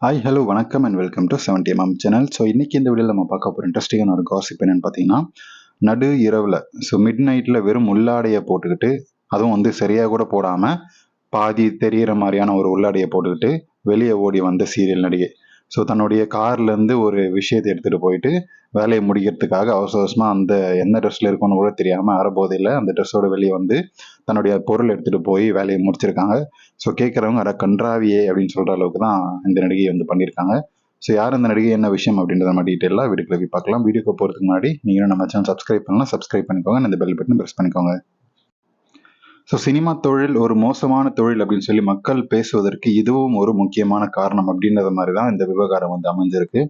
Hi hello வணக்கம் and welcome to 70mm channel. So இன்றைக்கி இந்த வீடியோவில் நம்ம பார்க்க போகிற இன்ட்ரெஸ்டிங்கான ஒரு காசிப் என்னென்னு பார்த்தீங்கன்னா, நடு இரவில் மிட் நைட்டில் வெறும் உள்ளாடையை போட்டுக்கிட்டு, அதுவும் சரியாக கூட போடாமல் பாதி தெரிகிற மாதிரியான ஒரு உள்ளாடையை போட்டுக்கிட்டு வெளியே ஓடி வந்த சீரியல் நடிகை. தன்னுடைய கார்லேருந்து ஒரு விஷயத்தை எடுத்துகிட்டு போயிட்டு வேலையை முடிக்கிறதுக்காக அவசரமாக அந்த என்ன ட்ரெஸ்ஸில் இருக்குன்னு கூட தெரியாமல் அறபோதையில் அந்த ட்ரெஸ்ஸோட வெளியே வந்து தன்னுடைய பொருள் எடுத்துகிட்டு போய் வேலையை முடிச்சிருக்காங்க. கேட்குறவங்க அட கன்றாவியே அப்படின்னு சொல்கிற அளவுக்கு தான் இந்த நடிகை பண்ணியிருக்காங்க. யார் இந்த நடிகை, என்ன விஷயம் அப்படின்றத நம்ம டீட்டெயிலாக வீடியோக்குள்ள போய் பார்க்கலாம். வீடியோக்கு போகிறதுக்கு முன்னாடி நீங்கள் நம்ம சேனல் சப்ஸ்கிரைப் பண்ணலாம், சப்ஸ்கிரைப் பண்ணிக்கோங்க, இந்த பெல் பட்டன் ப்ரெஸ் பண்ணிக்கோங்க. சினிமா தொழில் ஒரு மோசமான தொழில் அப்படின்னு சொல்லி மக்கள் பேசுவதற்கு இதுவும் ஒரு முக்கியமான காரணம் அப்படின்றத மாதிரி தான் இந்த விவகாரம் அமைஞ்சிருக்கு.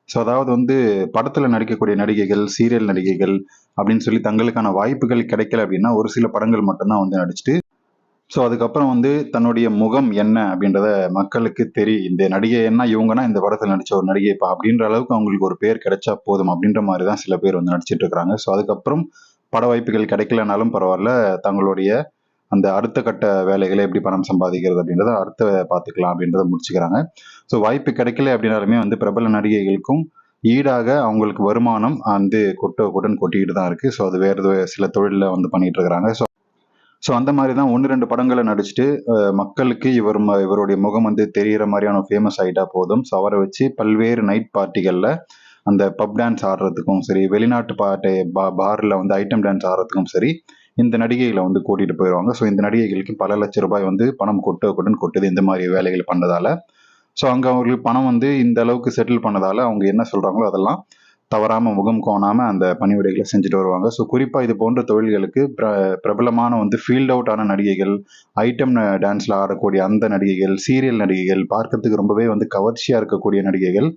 அதாவது படத்தில் நடிக்கக்கூடிய நடிகைகள், சீரியல் நடிகைகள் அப்படின்னு சொல்லி தங்களுக்கான வாய்ப்புகள் கிடைக்கல அப்படின்னா ஒரு சில படங்கள் மட்டும்தான் நடிச்சுட்டு அதுக்கப்புறம் தன்னுடைய முகம் என்ன அப்படின்றத மக்களுக்கு தெரியும். இந்த நடிகை என்ன, இவங்கன்னா இந்த படத்தில் நடிச்ச ஒரு நடிகைப்பா அப்படின்ற அளவுக்கு அவங்களுக்கு ஒரு பேர் கிடைச்சா போதும் அப்படின்ற மாதிரி தான் சில பேர் நடிச்சிட்டு இருக்கிறாங்க. அதுக்கப்புறம் பட வாய்ப்புகள் கிடைக்கலனாலும் பரவாயில்ல, தங்களுடைய அந்த அடுத்த கட்ட வேலைகளை எப்படி பணம் சம்பாதிக்கிறது அப்படின்றத அடுத்த பார்த்துக்கலாம் அப்படின்றத முடிச்சுக்கிறாங்க. வாய்ப்பு கிடைக்கல அப்படின்னாலுமே பிரபல நடிகைகளுக்கும் ஈடாக அவங்களுக்கு வருமானம் கொட்டுன்னு கொட்டிக்கிட்டு தான் இருக்கு. அது வேறு சில தொழிலில் பண்ணிட்டு இருக்கிறாங்க. அந்த மாதிரி தான் 1-2 படங்களை நடிச்சுட்டு மக்களுக்கு இவருடைய முகம் தெரிகிற மாதிரியான ஃபேமஸ் ஆகிட்டா போதும். அவரை வச்சு பல்வேறு நைட் பார்ட்டிகளில் அந்த பப் டான்ஸ் ஆடுறதுக்கும் சரி, வெளிநாட்டு பாரில் ஐட்டம் டான்ஸ் ஆடுறதுக்கும் சரி, இந்த நடிகைகளை கூட்டிகிட்டு போயிடுவாங்க. இந்த நடிகைகளுக்கு பல லட்சம் ரூபாய் பணம் கொட்டுன்னு கொட்டுது இந்த மாதிரி வேலைகள் பண்ணதால. அங்கே அவங்களுக்கு பணம் இந்த அளவுக்கு செட்டில் பண்ணதால அவங்க என்ன சொல்கிறாங்களோ அதெல்லாம் தவறாமல் முகம் கோணாமல் அந்த பணிவிடைகளை செஞ்சுட்டு வருவாங்க. குறிப்பாக இது போன்ற தொழில்களுக்கு பிரபலமான ஃபீல்ட் அவுட் ஆன நடிகைகள், ஐட்டம் டான்ஸில் ஆடக்கூடிய அந்த நடிகைகள், சீரியல் நடிகைகள், பார்க்கறதுக்கு ரொம்பவே கவர்ச்சியாக இருக்கக்கூடிய நடிகைகள்,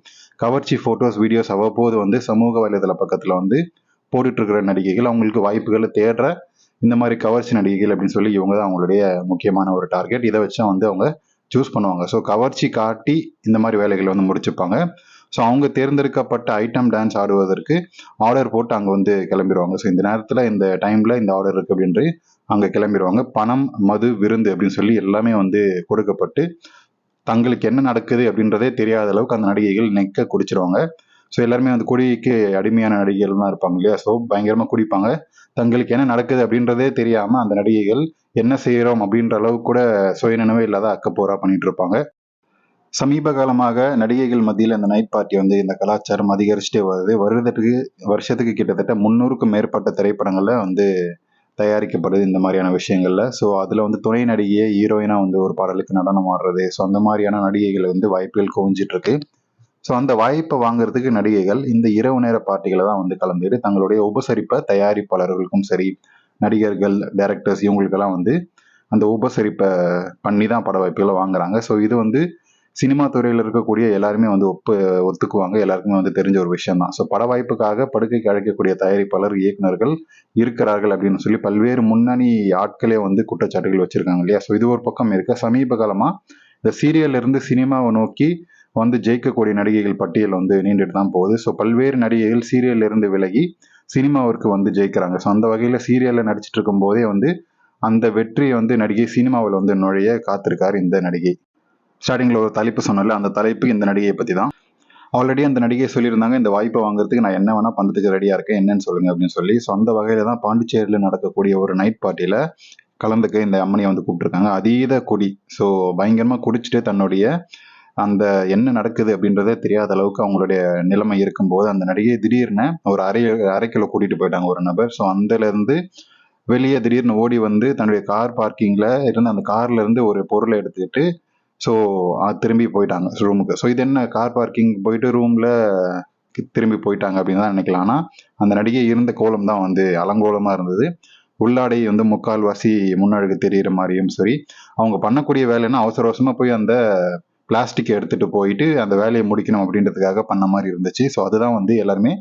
கவர்ச்சி ஃபோட்டோஸ், வீடியோஸ் அவ்வப்போது சமூக வலைதள பக்கத்தில் போட்டுட்ருக்கிற நடிகைகள், அவங்களுக்கு வாய்ப்புகளை தேடுற இந்த மாதிரி கவர்ச்சி நடிகைகள் அப்படின்னு சொல்லி இவங்க தான் அவங்களுடைய முக்கியமான ஒரு டார்கெட். இதை வச்சு அவங்க சூஸ் பண்ணுவாங்க. கவர்ச்சி காட்டி இந்த மாதிரி வேலைகளை முடிச்சுப்பாங்க. அவங்க தேர்ந்தெடுக்கப்பட்ட ஐட்டம் டான்ஸ் ஆடுவதற்கு ஆர்டர் போட்டு அங்கே கிளம்பிடுவாங்க. இந்த நேரத்தில் இந்த டைமில் இந்த ஆர்டர் இருக்குது அப்படின்ட்டு அங்கே கிளம்பிடுவாங்க. பணம், மது, விருந்து அப்படின்னு சொல்லி எல்லாமே கொடுக்கப்பட்டு தங்களுக்கு என்ன நடக்குது அப்படின்றதே தெரியாத அளவுக்கு அந்த நடிகைகள் நெக்க குடிச்சிருவாங்க. எல்லாருமே குடிக்கு அடிமையான நடிகைகள் தான் இருப்பாங்க இல்லையா. பயங்கரமாக குடிப்பாங்க. தங்களுக்கு என்ன நடக்குது அப்படின்றதே தெரியாமல் அந்த நடிகைகள் என்ன செய்கிறோம் அப்படின்ற அளவுக்கு கூட சுயநினைவே இல்லாத அக்கப்போரா பண்ணிட்டு இருப்பாங்க. சமீப காலமாக நடிகைகள் மத்தியில் இந்த நைட் பார்ட்டி இந்த கலாச்சாரம் அதிகரிச்சுட்டே வருது. வருஷத்துக்கு கிட்டத்தட்ட 300க்கும் மேற்பட்ட திரைப்படங்களில் தயாரிக்கப்படுது இந்த மாதிரியான விஷயங்கள்ல. அதில் துணை நடிகையை ஹீரோயினா ஒரு பாடலுக்கு நடனம் ஆடுறது, அந்த மாதிரியான நடிகைகள் வாய்ப்புகள் குவிஞ்சிட்டு இருக்கு. அந்த வாய்ப்பை வாங்குறதுக்கு நடிகைகள் இந்த இரவு நேர பார்ட்டிகளை தான் கலந்துட்டு தங்களுடைய உபசரிப்பை தயாரிப்பாளர்களுக்கும் சரி, நடிகர்கள், டைரக்டர்ஸ் இவங்களுக்கெல்லாம் அந்த உபசரிப்பை பண்ணி தான் பட வாய்ப்புகளை வாங்குறாங்க. இது சினிமா துறையில் இருக்கக்கூடிய எல்லாருமே ஒத்துக்குவாங்க. எல்லாருக்குமே தெரிஞ்ச ஒரு விஷயம் தான். பட வாய்ப்புக்காக படுக்கைக்கு அழைக்கக்கூடிய தயாரிப்பாளர், இயக்குநர்கள் இருக்கிறார்கள் அப்படின்னு சொல்லி பல்வேறு முன்னணி ஆட்களே குற்றச்சாட்டுகள் வச்சிருக்காங்க இல்லையா. இது ஒரு பக்கம் இருக்க, சமீப காலமா இந்த சீரியல்ல இருந்து சினிமாவை நோக்கி ஜெயிக்கக்கூடிய நடிகைகள் பட்டியல் நீண்டுட்டு தான் போகுது. பல்வேறு நடிகைகள் சீரியல்ல இருந்து விலகி சினிமாவிற்கு ஜெயிக்கிறாங்க. அந்த வகையில சீரியல்ல நடிச்சிட்டு இருக்கும் போதே அந்த வெற்றியை நடிகை சினிமாவில் நுழைய காத்திருக்காரு இந்த நடிகை. ஸ்டார்டிங்கில் ஒரு தலைப்பு சொன்னால, அந்த தலைப்பு இந்த நடிகையை பற்றி தான். ஆல்ரெடி அந்த நடிகை சொல்லியிருந்தாங்க, இந்த வாய்ப்பை வாங்குறதுக்கு நான் என்ன வேணால் பண்ணுறதுக்கு ரெடியாக இருக்கேன், என்னன்னு சொல்லுங்க அப்படின்னு சொல்லி. அந்த வகையில் தான் பாண்டிச்சேரியில் நடக்கக்கூடிய ஒரு நைட் பார்ட்டியில் கலந்துக்க இந்த அம்மனியை கூப்பிட்டுருக்காங்க. அதீத குடி. பயங்கரமாக குடிச்சிட்டு தன்னுடைய அந்த என்ன நடக்குது அப்படின்றதே தெரியாத அளவுக்கு அவங்களுடைய நிலைமை இருக்கும்போது அந்த நடிகை திடீர்னு ஒரு அறைக்குள்ள கூட்டிகிட்டு போயிட்டாங்க ஒரு நபர். அதுலேருந்து வெளியே திடீர்னு ஓடி தன்னுடைய கார் பார்க்கிங்கில் இருந்து அந்த கார்ல இருந்து ஒரு பொருளை எடுத்துக்கிட்டு திரும்பி போயிட்டாங்க ரூமுக்கு. இது என்ன, கார் பார்க்கிங் போயிட்டு ரூம்ல திரும்பி போயிட்டாங்க அப்படின்னு தான் நினைக்கலாம். ஆனால் அந்த நடிகை இருந்த கோலம் தான் அலங்கோலமாக இருந்தது. உள்ளாடை முக்கால்வாசி முன்னழகு தெரிகிற மாதிரியும் சரி, அவங்க பண்ணக்கூடிய வேலைன்னா அவசர அவசரமாக போய் அந்த பிளாஸ்டிக்கை எடுத்துகிட்டு போயிட்டு அந்த வேலையை முடிக்கணும் அப்படின்றதுக்காக பண்ண மாதிரி இருந்துச்சு. அதுதான் எல்லாருமே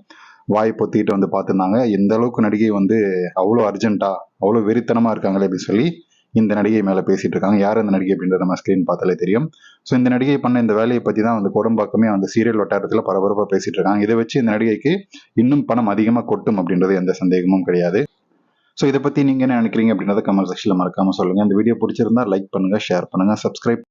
வாய் பொத்திட்டு பார்த்துருந்தாங்க. எந்த அளவுக்கு நடிகை அவ்வளோ அர்ஜென்ட்டா, அவ்வளோ வெறித்தனமாக இருக்காங்களே அப்படின்னு சொல்லி இந்த நடிகை மேலே பேசிட்டு இருக்காங்க. யார் அந்த நடிகை அப்படின்றத நம்ம ஸ்க்ரீன் பார்த்தாலே தெரியும். இந்த நடிகை பண்ண இந்த வேலையை பற்றி தான் கோடம்பாக்கமே சீரியல் வட்டாரத்தில் பரபரப்பாக பேசிட்டு இருக்காங்க. இதை வச்சு இந்த நடிகைக்கு இன்னும் பணம் அதிகமாக கொட்டும் அப்படின்றது எந்த சந்தேகமும் கிடையாது. இதை பற்றி நீங்கள் என்ன நினைக்கிறீங்க அப்படின்றத கமெண்ட் செக்ஷனில் மறக்காமல் சொல்லுங்கள். இந்த வீடியோ பிடிச்சிருந்தா லைக் பண்ணுங்கள், ஷேர் பண்ணுங்கள், சப்ஸ்கிரைப்